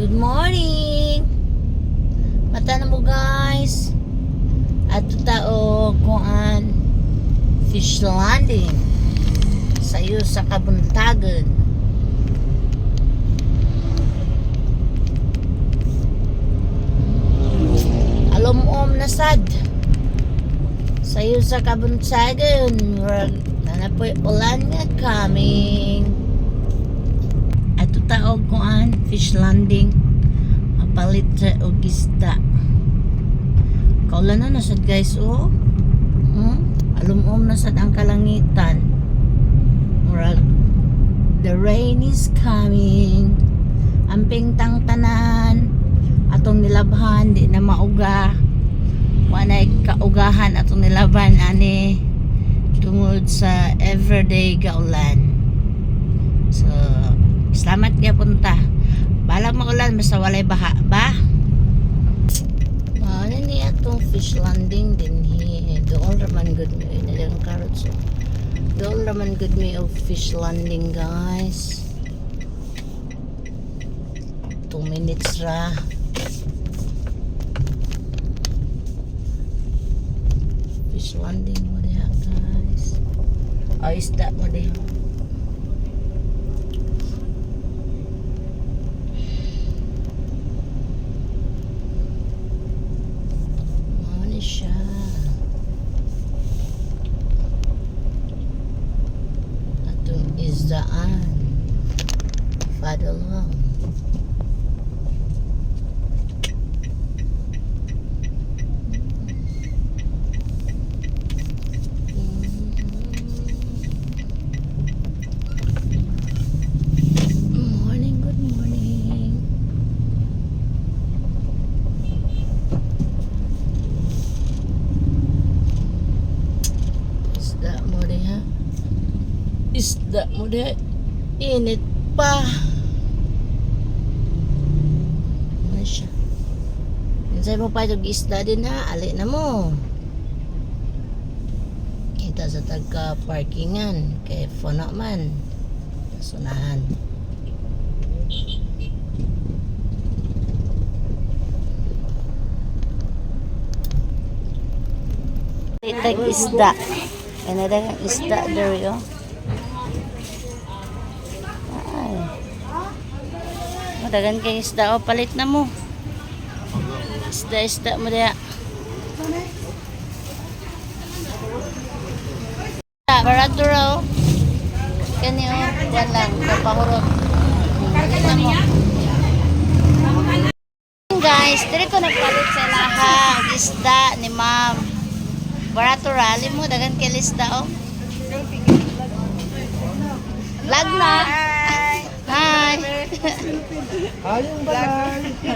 Good morning! Mata na mo guys. At tao kuan fish landing sayo sa Kabuntagan. Alom-om na sad sayo sa Kabuntagan. Na po ulan nga coming. At tao kuan fish landing mapalit sa og isda. Kaulan na sad guys oh. Alum-om na sad ang kalangitan. Murag the rain is coming. Amping tang tanan atong nilabhan di na mauga. Wanay kaugahan atong nilabhan ani tungod sa everyday gaulan. So salamat kaya punta. Balang maulan basta walay baha ba? Ano ni atong fish landing din hi. Doon raman good me na yung carrots. Doon raman good me of fish landing guys. 2 minutes ra. Fish landing mo diha guys. Isda mo diha. Siya atong isdaan padalong isda mo de init pa ano siya insay mo pa itong isda din ha ali na mo kita sa tagka parkingan kay fono man sunahan itag isda ano dagang isda there yo. Dagan kay isda o palit na mo. Isda mo diya. Barato raw. Kani o yan lang kapahurot. Palit na mo. Guys, dire ko nagpalit sa laha isda ni ma'am. Barato rally mo dagan kay isda o. Lag na. Hi. Ayun ba?